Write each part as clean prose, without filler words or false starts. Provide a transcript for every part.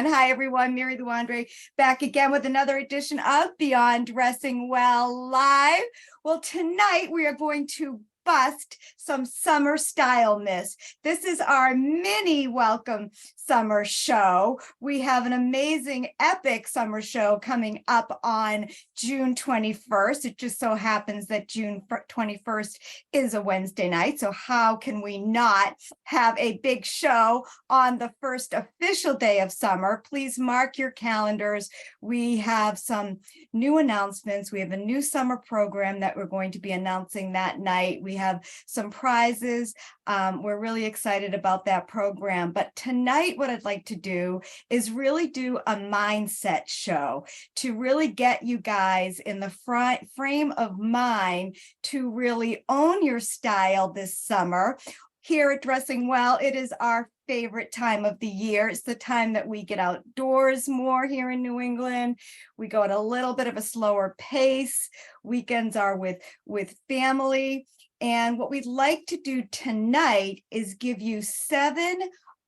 everyone. Hi, everyone. Mary Luandre back again with another edition of Beyond Dressing Well Live. Well, tonight we are going to bust some summer style myths. This is our mini welcome summer show. We have an amazing epic summer show coming up on June 21st. It just so happens that June 21st is a Wednesday night. So how can we not have a big show on the first official day of summer? Please mark your calendars. We have some new announcements. We have a new summer program that we're going to be announcing that night. We have some prizes. We're really excited about that program. But tonight, what I'd like to do is really do a mindset show to really get you guys in the frame of mind to really own your style this summer. Here at Dressing Well, it is our favorite time of the year. It's the time that we get outdoors more here in New England. We go at a little bit of a slower pace. Weekends are with family. And what we'd like to do tonight is give you 7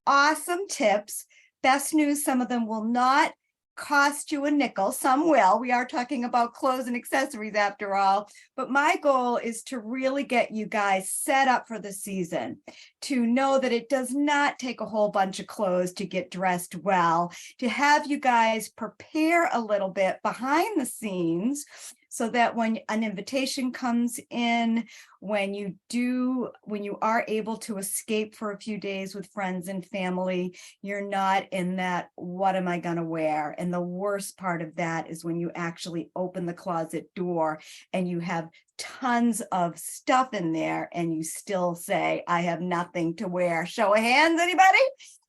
awesome tips. Best news, some of them will not cost you a nickel. Some will. We are talking about clothes and accessories after all. But my goal is to really get you guys set up for the season, to know that it does not take a whole bunch of clothes to get dressed well, to have you guys prepare a little bit behind the scenes so that when an invitation comes in, when you are able to escape for a few days with friends and family, you're not in that, what am I gonna wear? And the worst part of that is when you actually open the closet door and you have tons of stuff in there and you still say, I have nothing to wear. Show of hands, anybody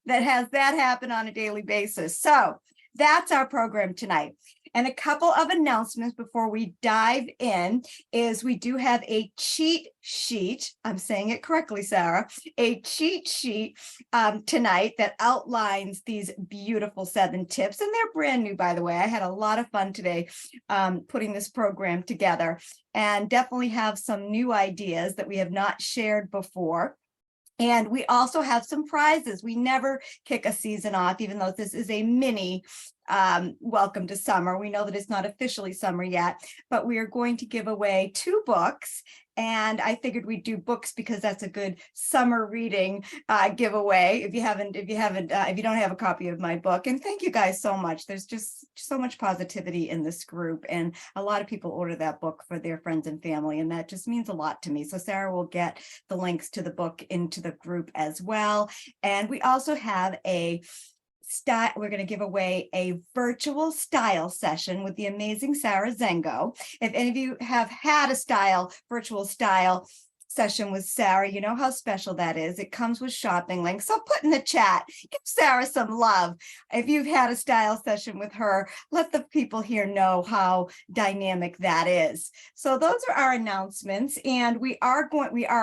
that has that happen on a daily basis? So that's our program tonight. And a couple of announcements before we dive in is we do have a cheat sheet. I'm saying it correctly, Sarah. A cheat sheet tonight that outlines these beautiful 7 tips. And they're brand new, by the way. I had a lot of fun today putting this program together, and definitely have some new ideas that we have not shared before. And we also have some prizes. We never kick a season off, even though this is a mini welcome to summer. We know that it's not officially summer yet, but we are going to give away 2 books. And I figured we'd do books because that's a good summer reading giveaway. If you don't have a copy of my book, and thank you guys so much. There's just so much positivity in this group, and a lot of people order that book for their friends and family, and that just means a lot to me. So Sarah will get the links to the book into the group as well. And we also have we're going to give away a virtual style session with the amazing Sarah Zengo. If any of you have had a virtual style session with Sarah, you know how special that is. It comes with shopping links. So put in the chat, give Sarah some love. If you've had a style session with her, let the people here know how dynamic that is. So those are our announcements. And we are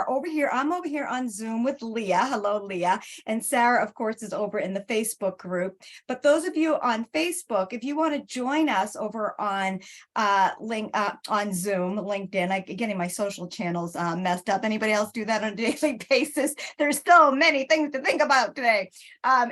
over here. I'm over here on Zoom with Leah. Hello, Leah. And Sarah, of course, is over in the Facebook group. But those of you on Facebook, if you want to join us over on on Zoom, LinkedIn, getting my social channels messed up. Anybody else do that on a daily basis? There's so many things to think about today.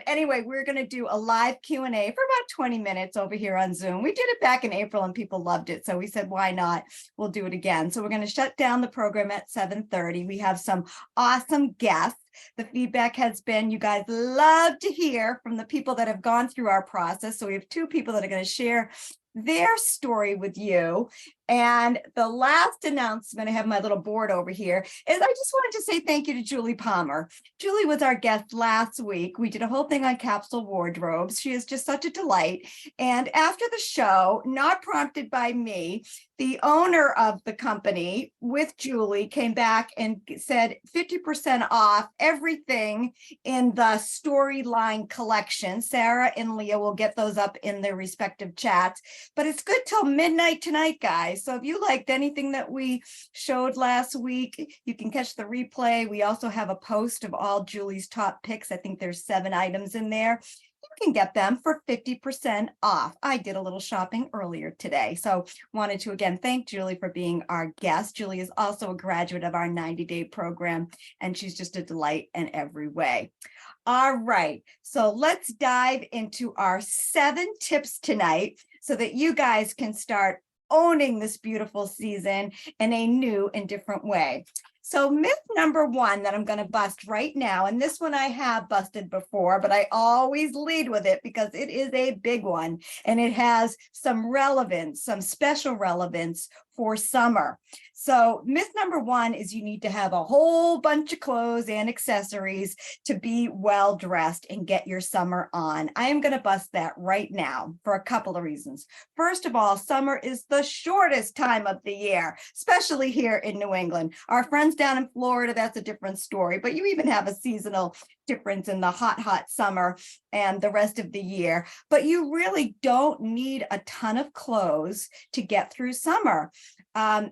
Anyway, we're going to do a live Q&A for about 20 minutes over here on Zoom. We did it back in April and people loved it. So we said, why not? We'll do it again. So we're going to shut down the program at 7:30. We have some awesome guests. The feedback has been, you guys love to hear from the people that have gone through our process. So we have 2 people that are going to share their story with you. And the last announcement, I have my little board over here, is I just wanted to say thank you to Julie Palmer. Julie was our guest last week. We did a whole thing on capsule wardrobes. She is just such a delight. And after the show, not prompted by me, the owner of the company with Julie came back and said 50% off everything in the Storyline collection. Sarah and Leah will get those up in their respective chats, but it's good till midnight tonight, guys. So if you liked anything that we showed last week, you can catch the replay. We also have a post of all Julie's top picks. I think there's 7 items in there. you can get them for 50% off. I did a little shopping earlier today. So wanted to again thank Julie for being our guest. Julie is also a graduate of our 90-day program, and she's just a delight in every way. All right, so let's dive into our 7 tips tonight so that you guys can start owning this beautiful season in a new and different way. So myth number 1 that I'm going to bust right now, and this one I have busted before, but I always lead with it because it is a big one and it has some relevance, some special relevance for summer. So myth number 1 is you need to have a whole bunch of clothes and accessories to be well dressed and get your summer on. I am going to bust that right now for a couple of reasons. First of all, summer is the shortest time of the year, especially here in New England. Our friends down in Florida, that's a different story, but you even have a seasonal difference in the hot summer and the rest of the year. But you really don't need a ton of clothes to get through summer.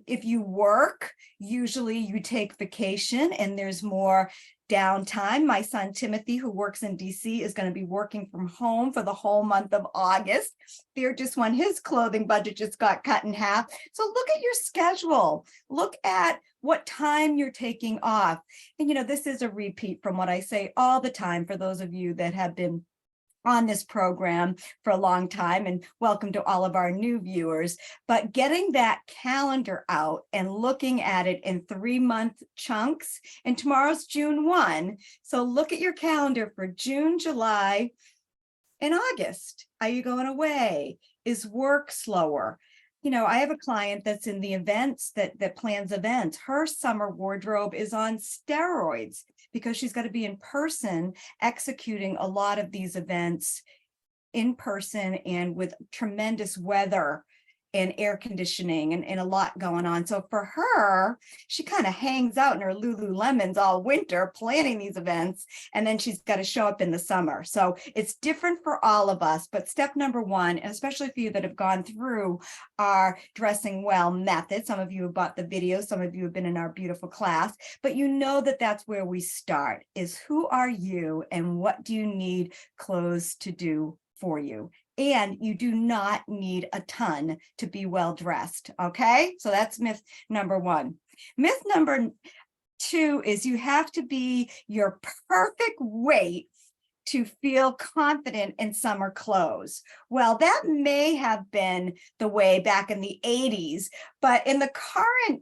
If you work, usually you take vacation and there's more downtime. My son Timothy, who works in DC, is going to be working from home for the whole month of August. Fear just when his clothing budget just got cut in half. So look at your schedule. Look at what time you're taking off. And this is a repeat from what I say all the time for those of you that have been on this program for a long time, and welcome to all of our new viewers. But getting that calendar out and looking at it in 3-month chunks, and tomorrow's June 1. So look at your calendar for June, July, and August. Are you going away? Is work slower? I have a client that's in the events that plans events. Her summer wardrobe is on steroids because she's got to be in person executing a lot of these events in person and with tremendous weather and air conditioning and a lot going on. So for her, she kind of hangs out in her Lululemons all winter planning these events, and then she's got to show up in the summer. So it's different for all of us. But step number 1, and especially for you that have gone through our dressing well method, some of you have bought the video, some of you have been in our beautiful class, but that's where we start, is who are you and what do you need clothes to do for you? And you do not need a ton to be well dressed. Okay, so that's myth number 1. Myth number 2 is you have to be your perfect weight to feel confident in summer clothes. Well, that may have been the way back in the 80s, but in the current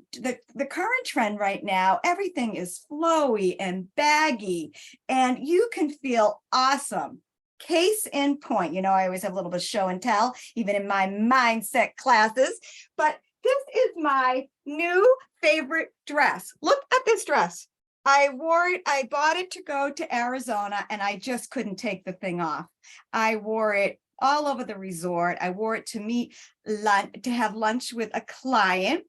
trend right now, everything is flowy and baggy, and you can feel awesome. Case in point, I always have a little bit of show and tell, even in my mindset classes, but this is my new favorite dress. Look at this dress. I wore it, I bought it to go to Arizona, and I just couldn't take the thing off. I wore it all over the resort. I wore it to have lunch with a client.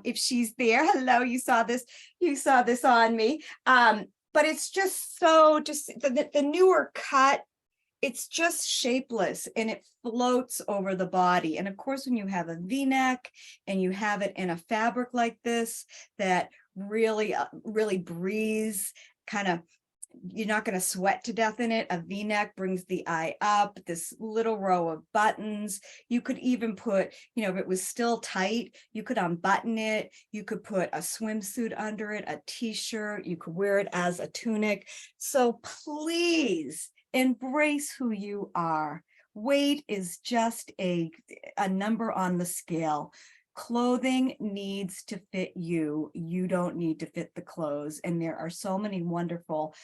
If she's there, hello, you saw this on me. But it's just the newer cut. It's just shapeless and it floats over the body. And of course, when you have a V-neck and you have it in a fabric like this, that really breathes, you're not going to sweat to death in it. A V-neck brings the eye up, this little row of buttons. You could even put, if it was still tight, you could unbutton it. You could put a swimsuit under it, a t-shirt. You could wear it as a tunic. So please, embrace who you are. Weight is just a number on the scale. Clothing needs to fit you. You don't need to fit the clothes. And there are so many wonderful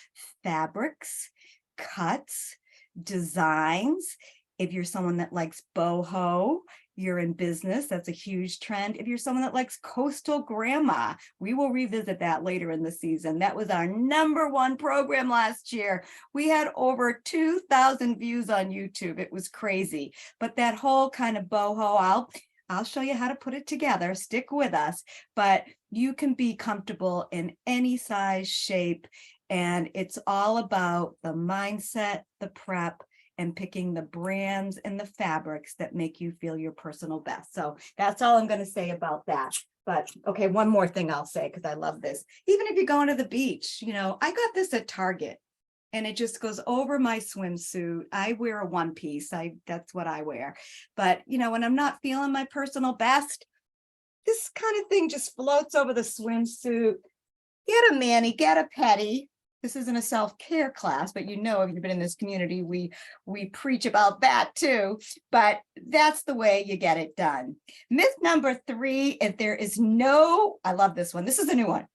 fabrics, cuts, designs. If you're someone that likes boho, you're in business, that's a huge trend. If you're someone that likes coastal grandma, we will revisit that later in the season. That was our #1 program last year. We had over 2,000 views on YouTube. It was crazy. But that whole kind of boho, I'll show you how to put it together. Stick with us. But you can be comfortable in any size, shape, and it's all about the mindset, the prep, and picking the brands and the fabrics that make you feel your personal best. So that's all I'm going to say about that. But okay, one more thing I'll say, because I love this. Even if you're going to the beach, I got this at Target. and it just goes over my swimsuit. I wear a one piece. That's what I wear. But when I'm not feeling my personal best, this kind of thing just floats over the swimsuit. Get a mani, get a pedi. This isn't a self-care class, but if you've been in this community, we preach about that too. But that's the way you get it done. Myth number 3, if there is no, I love this one. This is a new one.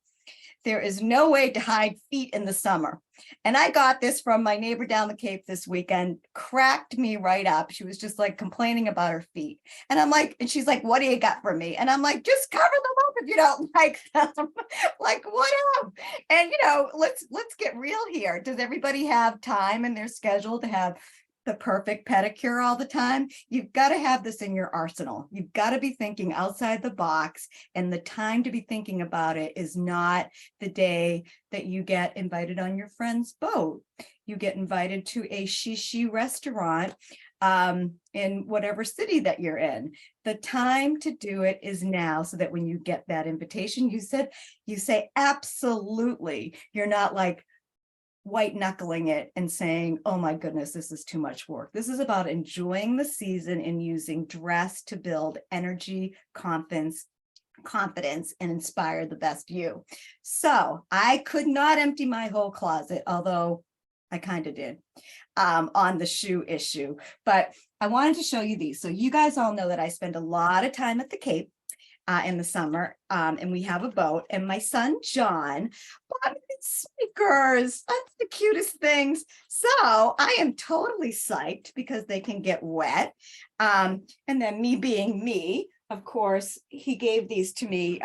There is no way to hide feet in the summer. And I got this from my neighbor down the Cape this weekend, cracked me right up. She was just like complaining about her feet. And I'm like, and she's like, what do you got for me? And I'm like, just cover them up if you don't like them. Like, what up? And let's get real here. Does everybody have time in their schedule to have the perfect pedicure all the time? You've got to have this in your arsenal. You've got to be thinking outside the box, and the time to be thinking about it is not the day that you get invited on your friend's boat. You get invited to a shishi restaurant in whatever city that you're in. The time to do it is now, so that when you get that invitation, you say absolutely. You're not like white knuckling it and saying, oh my goodness, this is too much work. This is about enjoying the season and using dress to build energy, confidence, and inspire the best you. So I could not empty my whole closet, although I kind of did on the shoe issue. But I wanted to show you these. So you guys all know that I spend a lot of time at the Cape in the summer, and we have a boat, and my son John bought me these sneakers. That's the cutest things. So I am totally psyched because they can get wet. And then me being me, of course, he gave these to me.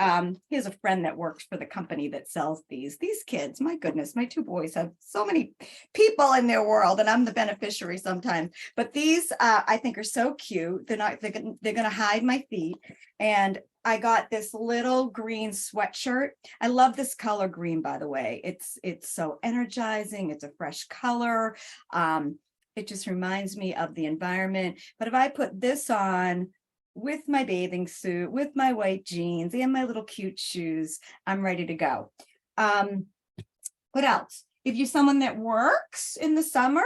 He has a friend that works for the company that sells these kids. My goodness, my 2 boys have so many people in their world, and I'm the beneficiary sometimes. But these I think are so cute. They're going to hide my feet. And I got this little green sweatshirt. I love this color green, by the way. It's so energizing. It's a fresh color. It just reminds me of the environment. But if I put this on with my bathing suit, with my white jeans and my little cute shoes, I'm ready to go. What else? If you're someone that works in the summer,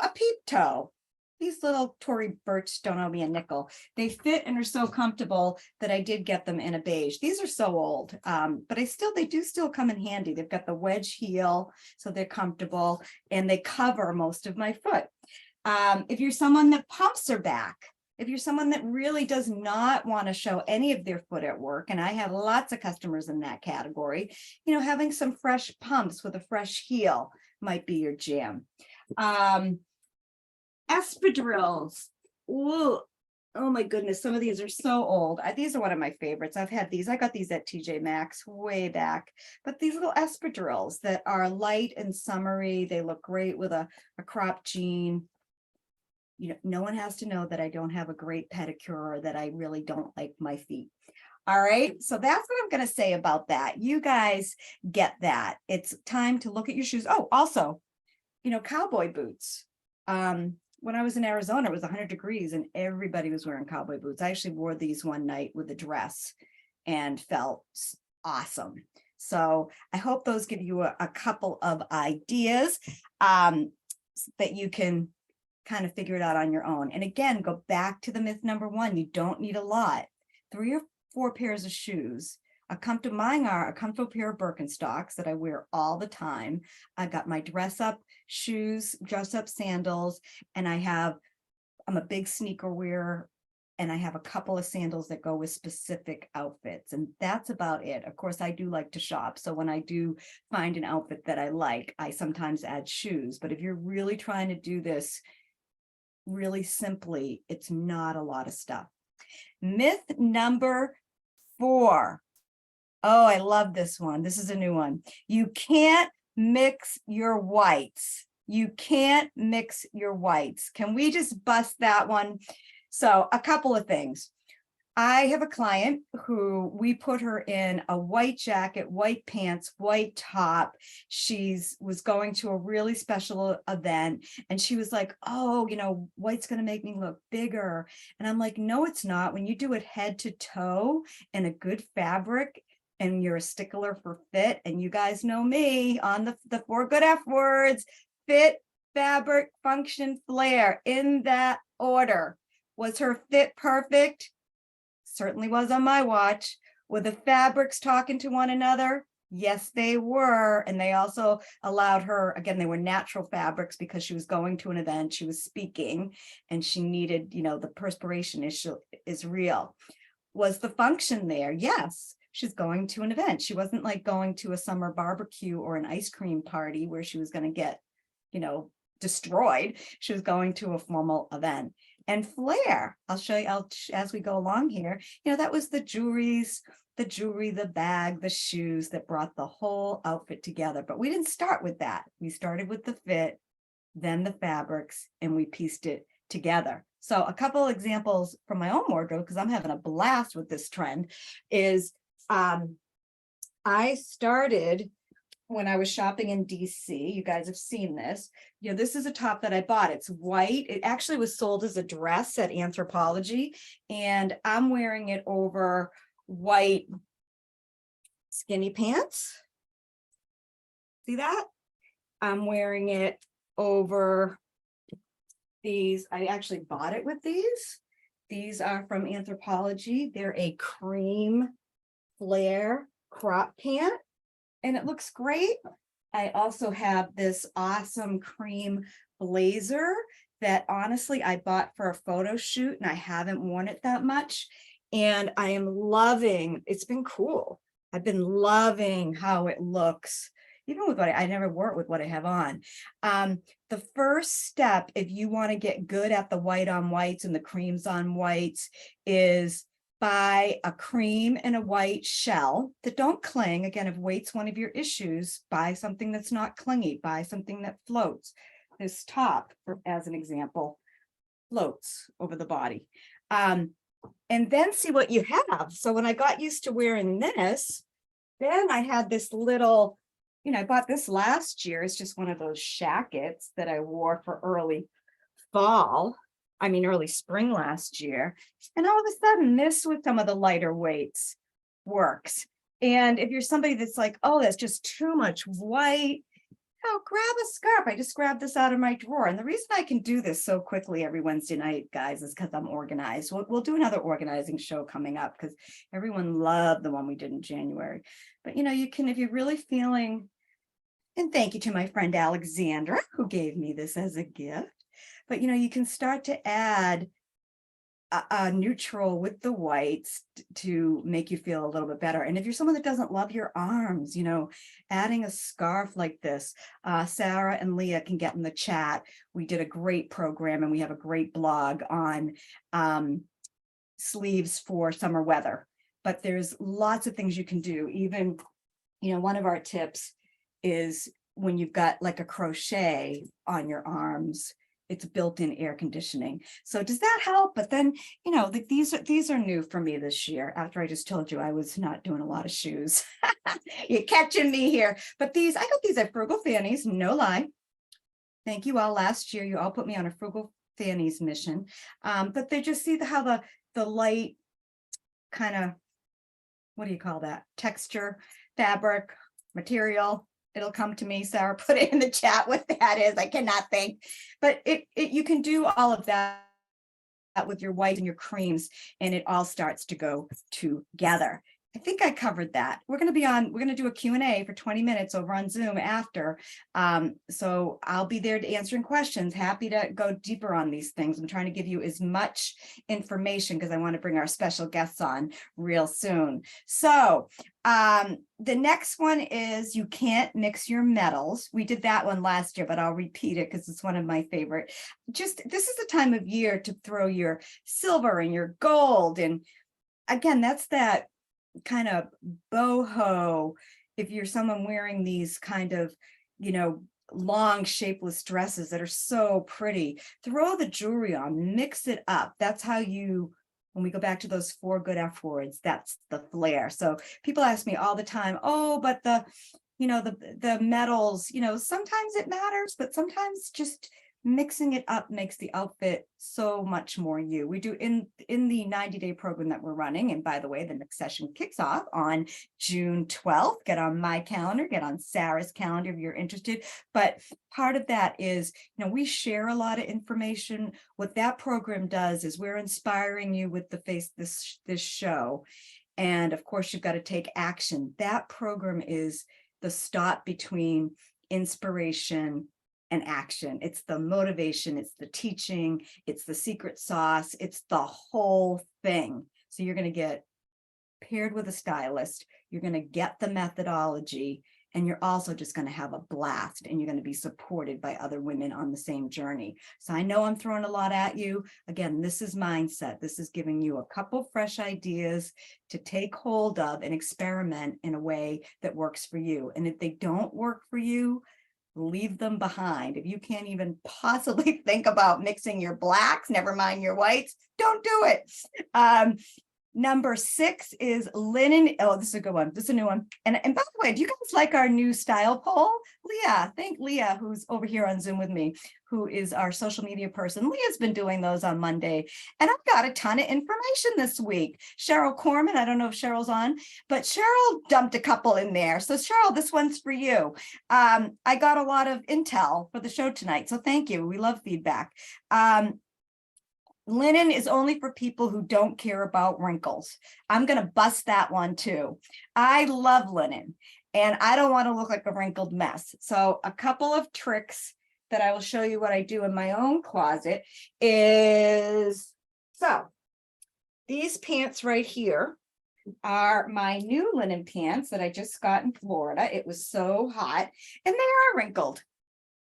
a peep toe. These little Tory Burch don't owe me a nickel. They fit and are so comfortable that I did get them in a beige. These are so old, but they do still come in handy. They've got the wedge heel, so they're comfortable, and they cover most of my foot. If you're someone that pumps their back, if you're someone that really does not want to show any of their foot at work, and I have lots of customers in that category, having some fresh pumps with a fresh heel might be your jam. Espadrilles. Ooh, oh my goodness, some of these are so old. These are one of my favorites. I've had these. I got these at TJ Maxx way back. But these little espadrilles that are light and summery, they look great with a cropped jean. No one has to know that I don't have a great pedicure or that I really don't like my feet. All right, so that's what I'm going to say about that. You guys get that. It's time to look at your shoes. Oh, also, cowboy boots. When I was in Arizona, it was 100 degrees and everybody was wearing cowboy boots. I actually wore these one night with a dress and felt awesome. So I hope those give you a couple of ideas that you can kind of figure it out on your own. And again, go back to the myth number 1. You don't need a lot. 3 or 4 pairs of shoes. Mine are a comfortable pair of Birkenstocks that I wear all the time. I got my dress up shoes, dress up sandals, and I'm a big sneaker wearer, and I have a couple of sandals that go with specific outfits, and that's about it. Of course, I do like to shop, so when I do find an outfit that I like, I sometimes add shoes. But if you're really trying to do this really simply, it's not a lot of stuff. Myth number 4. Oh, I love this one. This is a new one. You can't mix your whites. You can't mix your whites. Can we just bust that one? So a couple of things. I have a client who we put her in a white jacket, white pants, white top. Was going to a really special event, and she was like, oh, white's going to make me look bigger. And I'm like, no, it's not. When you do it head to toe in a good fabric, and you're a stickler for fit, and you guys know me on the 4 good F words, fit, fabric, function, flare, in that order. Was her fit perfect? Certainly was on my watch. Were the fabrics talking to one another? Yes, they were. And they also allowed her, again, they were natural fabrics because she was going to an event, she was speaking, and she needed, the perspiration issue is real. Was the function there? Yes. She's going to an event. She wasn't like going to a summer barbecue or an ice cream party where she was going to get, destroyed. She was going to a formal event. And flare, I'll show you as we go along here, that was the jewelry, the bag, the shoes that brought the whole outfit together. But we didn't start with that. We started with the fit, then the fabrics, and we pieced it together. So a couple examples from my own wardrobe, because I'm having a blast with this trend, is I started when I was shopping in DC. You guys have seen this. This is a top that I bought. It's white. It actually was sold as a dress at Anthropologie, and I'm wearing it over white skinny pants. See that? I'm wearing it over these. I actually bought it with these. These are from Anthropologie. They're a cream flare crop pant, and it looks great. I also have this awesome cream blazer that honestly I bought for a photo shoot, and I haven't worn it that much. And I am loving, it's been cool. I've been loving how it looks, even with what I never wore it with what I have on. The first step, if you want to get good at the white on whites and the creams on whites, is buy a cream and a white shell that don't cling. Again, if weight's one of your issues, buy something that's not clingy, buy something that floats. This top, as an example, floats over the body. And then see what you have. So when I got used to wearing this, then I had this little, I bought this last year. It's just one of those shackets that I wore for early spring last year. And all of a sudden, this with some of the lighter weights works. And if you're somebody that's like, oh, that's just too much white, grab a scarf. I just grabbed this out of my drawer. And the reason I can do this so quickly every Wednesday night, guys, is because I'm organized. We'll do another organizing show coming up because everyone loved the one we did in January. But, you can, if you're really feeling, and thank you to my friend Alexandra, who gave me this as a gift. But, you can start to add a neutral with the whites to make you feel a little bit better. And if you're someone that doesn't love your arms, adding a scarf like this, Sarah and Leah can get in the chat. We did a great program and we have a great blog on sleeves for summer weather. But there's lots of things you can do. Even, one of our tips is when you've got like a crochet on your arms, it's built-in air conditioning. So does that help? But then, these are new for me this year, after I just told you I was not doing a lot of shoes. You're catching me here. But I got these at Frugal Fannies, no lie. Thank you all. Last year, you all put me on a Frugal Fannies mission. But they just see how the light kind of, what do you call that? Texture, fabric, material. It'll come to me. Sarah, put it in the chat what that is. I cannot think. But you can do all of that with your white and your creams, and it all starts to go together. I think I covered that. We're going to do a Q&A for 20 minutes over on Zoom after. So I'll be there to answering questions. Happy to go deeper on these things. I'm trying to give you as much information because I want to bring our special guests on real soon. So the next one is you can't mix your metals. We did that one last year, but I'll repeat it because it's one of my favorite. This is the time of year to throw your silver and your gold. And again, that's that kind of boho. If you're someone wearing these kind of, long shapeless dresses that are so pretty, throw the jewelry on, mix it up. That's how when we go back to those 4 good F words, that's the flair. So people ask me all the time, oh, but the metals, sometimes it matters, but sometimes just mixing it up makes the outfit so much more you. We do in the 90-day program that we're running. And by the way, the next session kicks off on June 12th. Get on my calendar, get on Sarah's calendar if you're interested. But part of that is, we share a lot of information. What that program does is we're inspiring you with this show. And of course, you've got to take action. That program is the stop between inspiration and action. It's the motivation, it's the teaching, it's the secret sauce, it's the whole thing. So you're going to get paired with a stylist, you're going to get the methodology, and you're also just going to have a blast, and you're going to be supported by other women on the same journey. So I know I'm throwing a lot at you. Again, this is mindset. This is giving you a couple fresh ideas to take hold of and experiment in a way that works for you. And if they don't work for you, leave them behind. If you can't even possibly think about mixing your blacks, never mind your whites, don't do it. Number 6 is linen. Oh, this is a good one. This is a new one. And by the way, do you guys like our new style poll? Leah, thank Leah, who's over here on Zoom with me, who is our social media person. Leah's been doing those on Monday. And I've got a ton of information this week. Cheryl Corman, I don't know if Cheryl's on, but Cheryl dumped a couple in there. So Cheryl, this one's for you. I got a lot of intel for the show tonight. So thank you. We love feedback. Linen is only for people who don't care about wrinkles. I'm going to bust that one too. I love linen and I don't want to look like a wrinkled mess. So a couple of tricks that I will show you what I do in my own closet is, so these pants right here are my new linen pants that I just got in Florida. It was so hot and they are wrinkled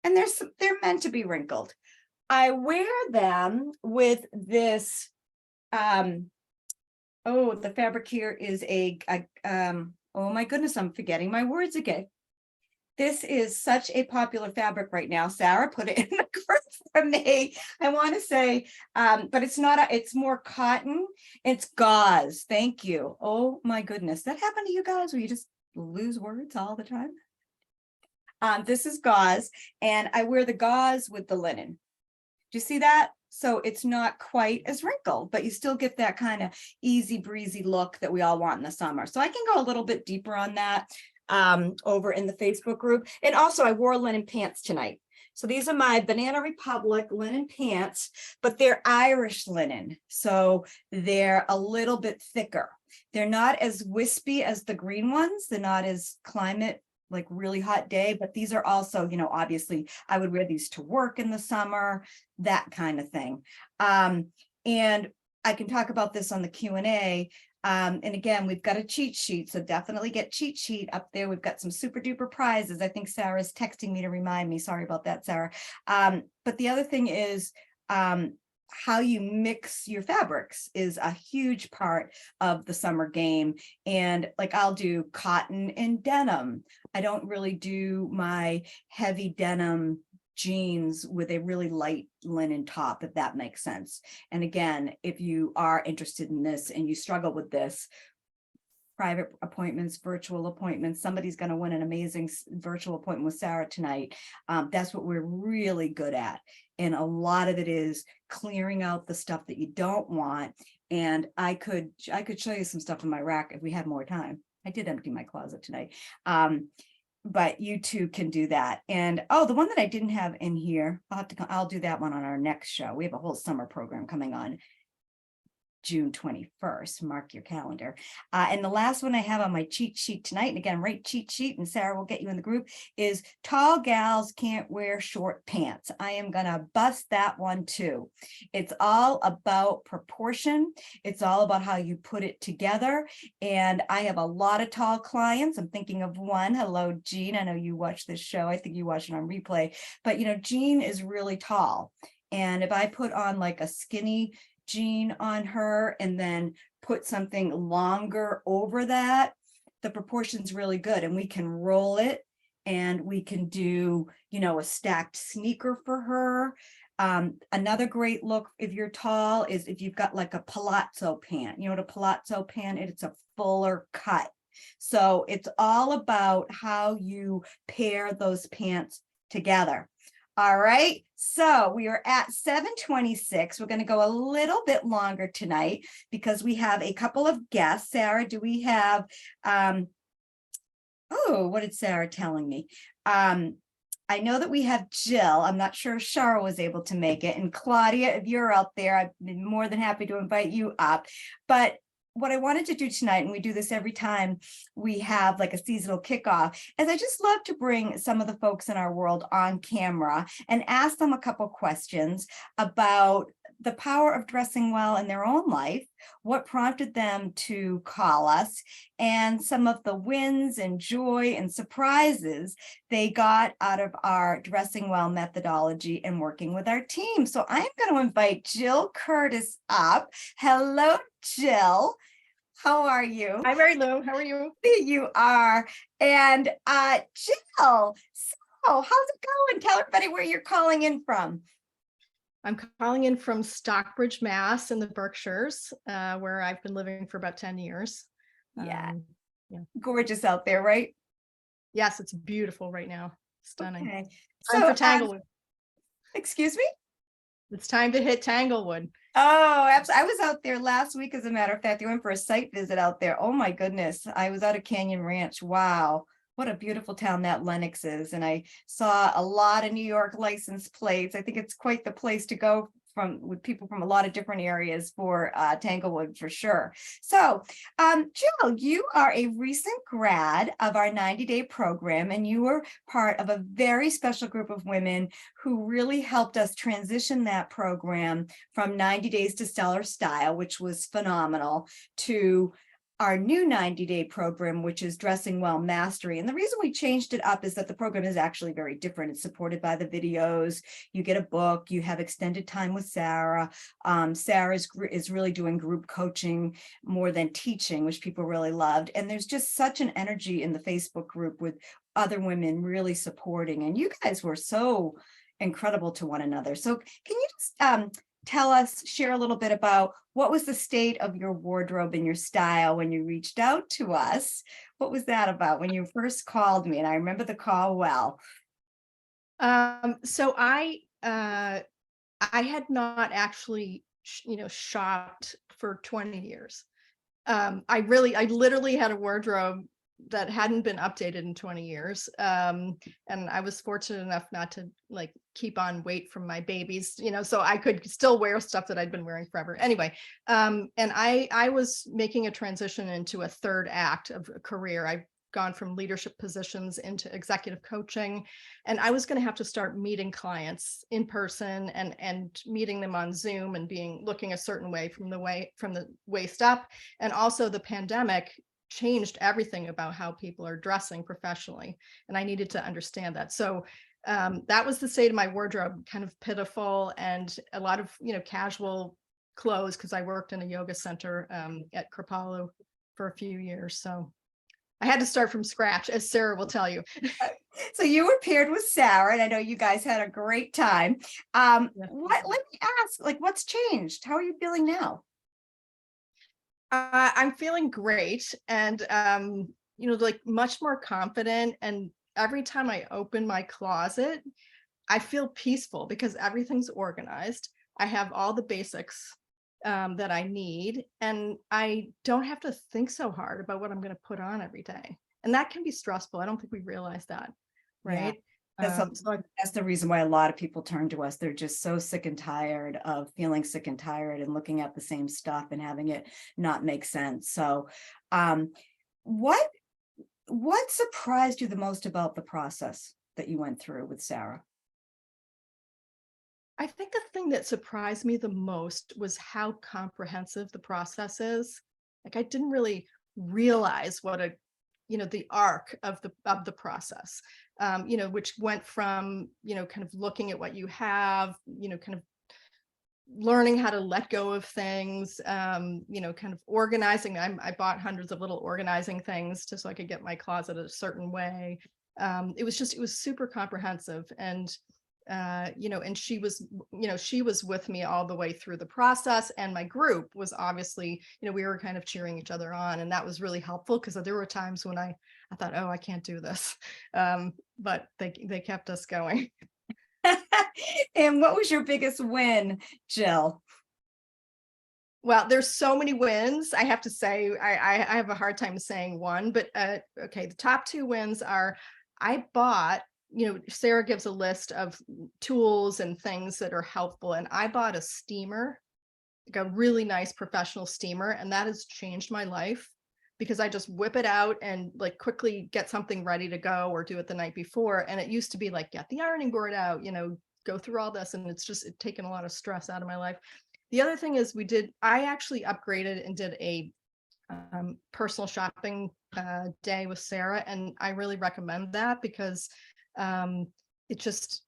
and they're meant to be wrinkled. I wear them with this, the fabric here is oh my goodness, I'm forgetting my words again. This is such a popular fabric right now. Sarah put it in the group for me. I want to say, but it's not, it's more cotton. It's gauze. Thank you. Oh my goodness. That happened to you guys where you just lose words all the time? This is gauze and I wear the gauze with the linen. Do you see that? So it's not quite as wrinkled, but you still get that kind of easy breezy look that we all want in the summer. So I can go a little bit deeper on that over in the Facebook group. And also I wore linen pants tonight. So these are my Banana Republic linen pants, but they're Irish linen. So they're a little bit thicker. They're not as wispy as the green ones. They're not as climate like really hot day, but these are also, obviously I would wear these to work in the summer, that kind of thing. And I can talk about this on the Q&A. And again, we've got a cheat sheet, so definitely get cheat sheet up there. We've got some super duper prizes. I think Sarah's texting me to remind me. Sorry about that, Sarah. But the other thing is, how you mix your fabrics is a huge part of the summer game. And like I'll do cotton and denim. I don't really do my heavy denim jeans with a really light linen top, if that makes sense. And again, if you are interested in this and you struggle with this, private appointments, virtual appointments, somebody's going to win an amazing virtual appointment with Sarah tonight. That's what we're really good at. And a lot of it is clearing out the stuff that you don't want. And I could show you some stuff in my rack if we had more time. I did empty my closet tonight. But you too can do that. And the one that I didn't have in here, I'll do that one on our next show. We have a whole summer program coming on June 21st, mark your calendar. And the last one I have on my cheat sheet tonight, and again, write cheat sheet and Sarah will get you in the group, is tall gals can't wear short pants. I am gonna bust that one too. It's all about proportion. It's all about how you put it together. And I have a lot of tall clients. I'm thinking of one. Hello, Jean. I know you watch this show. I think you watch it on replay, but Jean is really tall. And if I put on like a skinny jean on her and then put something longer over that, the proportion's really good. And we can roll it and we can do, a stacked sneaker for her. Another great look if you're tall is if you've got like a palazzo pant. You know what a palazzo pant is? It's a fuller cut. So it's all about how you pair those pants together. All right, so we are at 7:26. We're going to go a little bit longer tonight because we have a couple of guests. Sarah, do we have, oh, what did Sarah telling me? I know that we have Jill. I'm not sure if Shara was able to make it. And Claudia, if you're out there, I've been more than happy to invite you up. But what I wanted to do tonight, and we do this every time we have like a seasonal kickoff, is I just love to bring some of the folks in our world on camera and ask them a couple questions about the power of dressing well in their own life, what prompted them to call us, and some of the wins and joy and surprises they got out of our dressing well methodology and working with our team. So I'm going to invite Jill Curtis up. Hello, Jill. How are you? Hi, Mary Lou. How are you? You are. And Jill, so how's it going? Tell everybody where you're calling in from. I'm calling in from Stockbridge, Mass in the Berkshires, where I've been living for about 10 years. Yeah. Yeah. Gorgeous out there, right? Yes, it's beautiful right now. Stunning. Okay. Time for Tanglewood. Excuse me? It's time to hit Tanglewood. Oh, absolutely. I was out there last week, as a matter of fact. I went for a site visit out there. Oh my goodness. I was out at Canyon Ranch. Wow. What a beautiful town that Lenox is. And I saw a lot of New York license plates. I think it's quite the place to go with people from a lot of different areas for Tanglewood for sure. So Jill, you are a recent grad of our 90-day program, and you were part of a very special group of women who really helped us transition that program from 90 days to Stellar Style, which was phenomenal, to our new 90-day program, which is Dressing Well Mastery. And the reason we changed it up is that the program is actually very different. It's supported by the videos. You get a book, you have extended time with Sarah. Sarah is really doing group coaching more than teaching, which people really loved. And there's just such an energy in the Facebook group with other women really supporting. And you guys were so incredible to one another. So can you just share a little bit about what was the state of your wardrobe and your style when you reached out to us? What was that about when you first called me? And I remember the call well. So I had not actually, shopped for 20 years. I literally had a wardrobe that hadn't been updated in 20 years. And I was fortunate enough not to keep on weight from my babies, so I could still wear stuff that I'd been wearing forever. Anyway, and I was making a transition into a third act of a career. I've gone from leadership positions into executive coaching, and I was going to have to start meeting clients in person and meeting them on Zoom and looking a certain way from the waist up. And also the pandemic changed everything about how people are dressing professionally, and I needed to understand that. So that was the state of my wardrobe, kind of pitiful, and a lot of casual clothes, because I worked in a yoga center at Kripalu for a few years. So I had to start from scratch, as Sarah will tell you. So you were paired with Sarah, and I know you guys had a great time. Let me ask, what's changed? How are you feeling now? I'm feeling great, and much more confident. And every time I open my closet, I feel peaceful because everything's organized. I have all the basics that I need, and I don't have to think so hard about what I'm going to put on every day. And that can be stressful. I don't think we realize that, right? Yeah. That's the reason why a lot of people turn to us. They're just so sick and tired of feeling sick and tired and looking at the same stuff and having it not make sense. So what surprised you the most about the process that you went through with Sarah? I think the thing that surprised me the most was how comprehensive the process is. I didn't really realize what the arc of the process, which went from, kind of looking at what you have, kind of learning how to let go of things, kind of organizing. I bought hundreds of little organizing things just so I could get my closet a certain way. It was super comprehensive. And and she was with me all the way through the process, and my group was obviously, we were kind of cheering each other on, and that was really helpful, because there were times when I thought, oh, I can't do this, but they kept us going. And what was your biggest win, Jill? Well, there's so many wins. I have to say, I have a hard time saying one, but okay, the top two wins are I bought, Sarah gives a list of tools and things that are helpful, and I bought a steamer, like a really nice professional steamer, and that has changed my life because I just whip it out and like quickly get something ready to go or do it the night before. And it used to be like, get the ironing board out, go through all this, and it's taken a lot of stress out of my life. The other thing is I actually upgraded and did a personal shopping day with Sarah. And I really recommend that because it just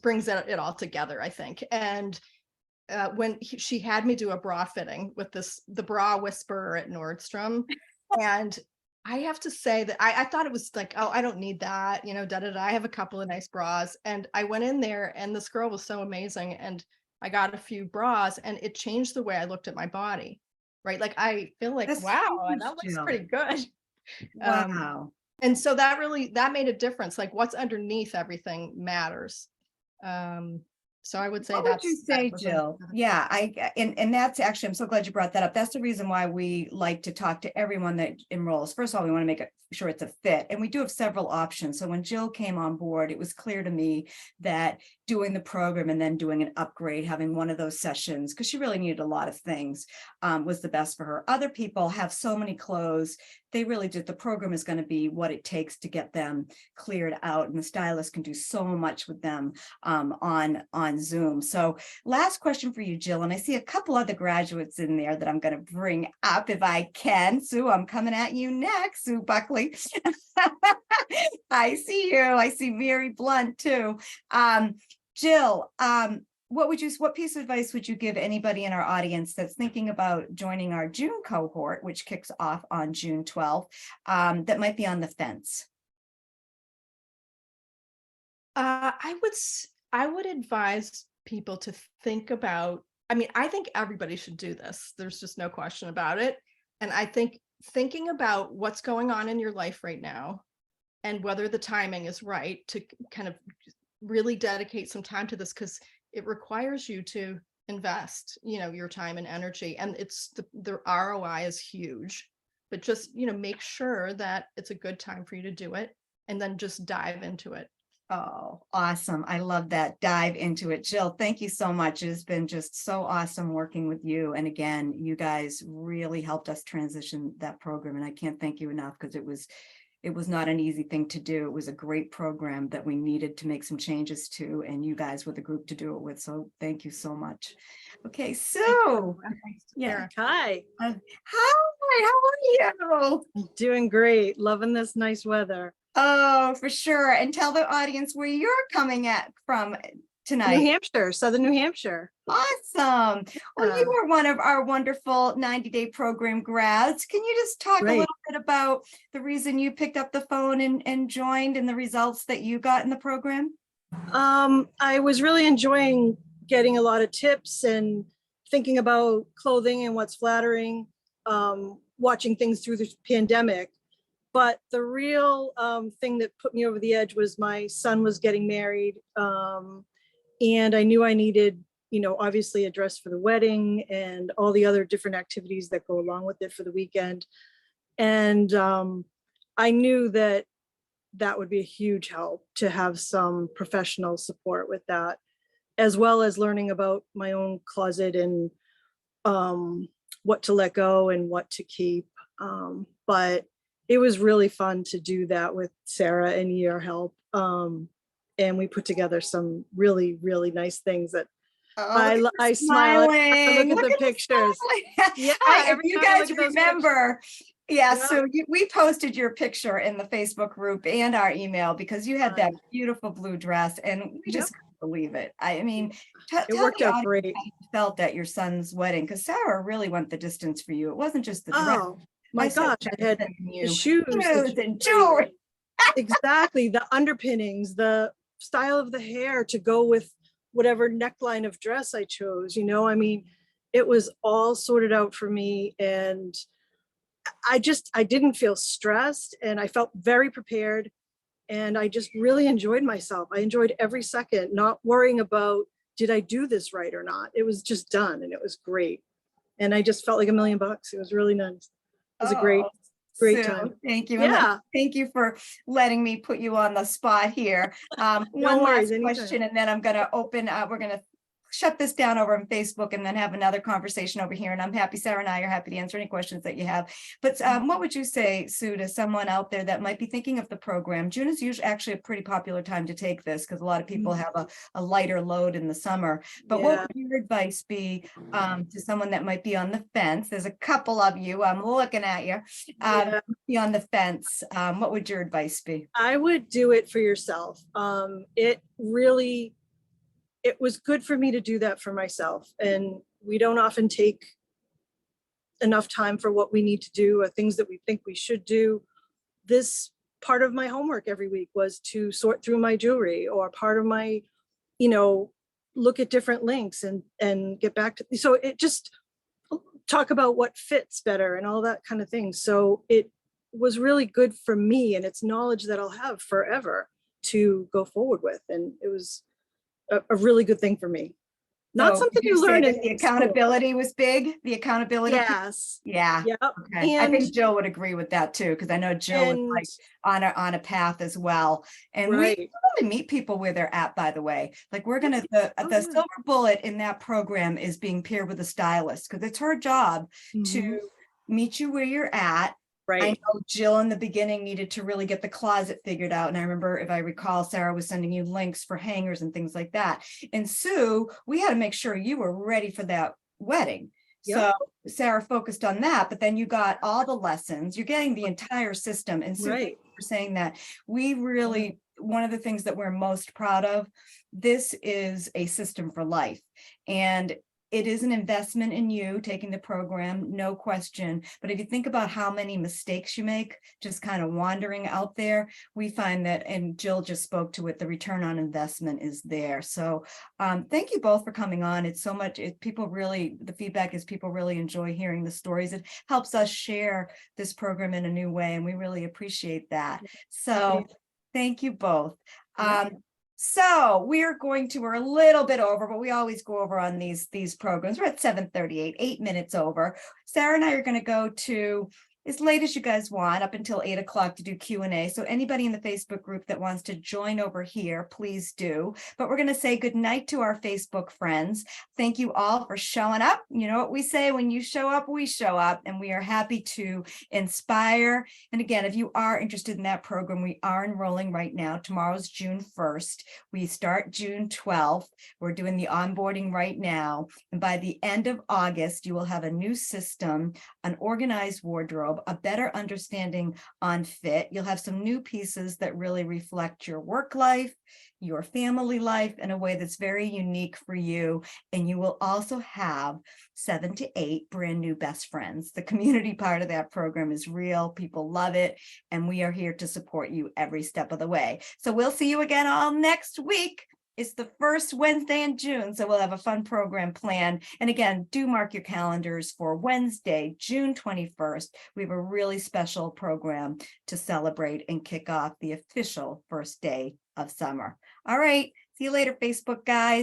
brings it all together, I think. And when she had me do a bra fitting with the Bra Whisperer at Nordstrom. And I have to say that I thought it was like, oh, I don't need that, I have a couple of nice bras. And I went in there and this girl was so amazing. And I got a few bras and it changed the way I looked at my body, right? Like, I feel like, That's wow, huge, that looks Jill. pretty good. Wow. And so that made a difference. Like, what's underneath everything matters. So I would say What would you say, was Jill? Yeah, and that's actually, I'm so glad you brought that up. That's the reason why we like to talk to everyone that enrolls. First of all, we want to make sure it's a fit, and we do have several options. So when Jill came on board, it was clear to me that doing the program and then doing an upgrade, having one of those sessions, because she really needed a lot of things, was the best for her. Other people have so many clothes. They really did. The program is going to be what it takes to get them cleared out, and the stylist can do so much with them on Zoom. So last question for you, Jill, and I see a couple other graduates in there that I'm going to bring up if I can. Sue, I'm coming at you next. Sue Buckley. I see you. I see Mary Blunt too. Jill, what piece of advice would you give anybody in our audience that's thinking about joining our June cohort, which kicks off on June 12th, that might be on the fence? I would advise people to think about, I think everybody should do this. There's just no question about it. And I think thinking about what's going on in your life right now and whether the timing is right to kind of really dedicate some time to this, because it requires you to invest, your time and energy. And it's the ROI is huge, but just, make sure that it's a good time for you to do it and then just dive into it. Oh, awesome. I love that. Dive into it. Jill, thank you so much. It has been just so awesome working with you. And again, you guys really helped us transition that program. And I can't thank you enough because it was not an easy thing to do. It was a great program that we needed to make some changes to, and you guys were the group to do it with. So thank you so much. Okay, so yeah. Hi. Hi, how are you? Doing great. Loving this nice weather. Oh, for sure. And tell the audience where you're coming from tonight. New Hampshire, Southern New Hampshire. Awesome. Well, you were one of our wonderful 90-day program grads. Can you just talk a little bit about the reason you picked up the phone and joined and the results that you got in the program? I was really enjoying getting a lot of tips and thinking about clothing and what's flattering, watching things through the pandemic. But the real thing that put me over the edge was my son was getting married. And I knew I needed, obviously a dress for the wedding and all the other different activities that go along with it for the weekend. And I knew that would be a huge help to have some professional support with that, as well as learning about my own closet and what to let go and what to keep. But it was really fun to do that with Sarah and your help. And we put together some really, really nice things that I smile. I look at the pictures. Yeah, if you guys remember, so we posted your picture in the Facebook group and our email because you had that beautiful blue dress and we just couldn't believe it. It worked out great. How you felt at your son's wedding, because Sarah really went the distance for you. It wasn't just the dress. Oh my gosh, I had the shoes and jewelry. Exactly, the underpinnings, the style of the hair to go with whatever neckline of dress I chose. It was all sorted out for me, and I didn't feel stressed, and I felt very prepared. And I just really enjoyed myself. I enjoyed every second, not worrying about, did I do this right or not? It was just done and it was great. And I just felt like $1,000,000. It was really nice. It was a great, Oh, great Sue, time. thank you. And Yeah, thank you for letting me put you on the spot here. no One worries, last anytime. question, and then I'm gonna open, we're gonna shut this down over on Facebook and then have another conversation over here. And I'm happy, Sarah and I are happy to answer any questions that you have. But what would you say, Sue, to someone out there that might be thinking of the program? June is usually actually a pretty popular time to take this because a lot of people have a lighter load in the summer. But what Yeah. would your advice be to someone that might be on the fence? There's a couple of you, I'm looking at you, Yeah. be on the fence. What would your advice be? I would do it for yourself. It was good for me to do that for myself. And we don't often take enough time for what we need to do or things that we think we should do. This part of my homework every week was to sort through my jewelry, or part of my, look at different links and get back to, so it just talk about what fits better and all that kind of thing. So it was really good for me, and it's knowledge that I'll have forever to go forward with. And it was a really good thing for me. Not So something would you you say learn that in the school. accountability was big, the accountability piece? Yes. Yeah. Yep. Okay. I And think Jill would agree with that too, because I know Jill is like on a path as well. And we right. really meet people where they're at, by the way. Like we're gonna Oh, the yeah. silver bullet in that program is being paired with a stylist, because it's her job Mhm. to meet you where you're at. I Right. know Jill in the beginning needed to really get the closet figured out. And I remember, if I recall, Sarah was sending you links for hangers and things like that. And Sue, we had to make sure you were ready for that wedding. Yep. So Sarah focused on that, but then you got all the lessons, you're getting the entire system. And Sue, thank Right. you for saying that. We really, one of the things that we're most proud of, this is a system for life. And it is an investment in you taking the program, no question. But if you think about how many mistakes you make, just kind of wandering out there, we find that, and Jill just spoke to it, the return on investment is there. So thank you both for coming on. It's so much, people really, the feedback is people really enjoy hearing the stories. It helps us share this program in a new way, and we really appreciate that. So thank you both. Yeah. So we're a little bit over, but we always go over on these programs. We're at 7:38, 8 minutes over. Sarah and I are going to go to as late as you guys want, up until 8 o'clock to do Q&A. So anybody in the Facebook group that wants to join over here, please do. But we're going to say good night to our Facebook friends. Thank you all for showing up. You know what we say, when you show up, we show up, and we are happy to inspire. And again, if you are interested in that program, we are enrolling right now. Tomorrow's June 1st. We start June 12th. We're doing the onboarding right now. And by the end of August, you will have a new system, an organized wardrobe, a better understanding on fit. You'll have some new pieces that really reflect your work life, your family life in a way that's very unique for you. And you will also have 7 to 8 brand new best friends. The community part of that program is real. People love it. And we are here to support you every step of the way. So we'll see you again all next week. It's the first Wednesday in June, so we'll have a fun program planned. And again, do mark your calendars for Wednesday, June 21st. We have a really special program to celebrate and kick off the official first day of summer. All right, see you later, Facebook guys.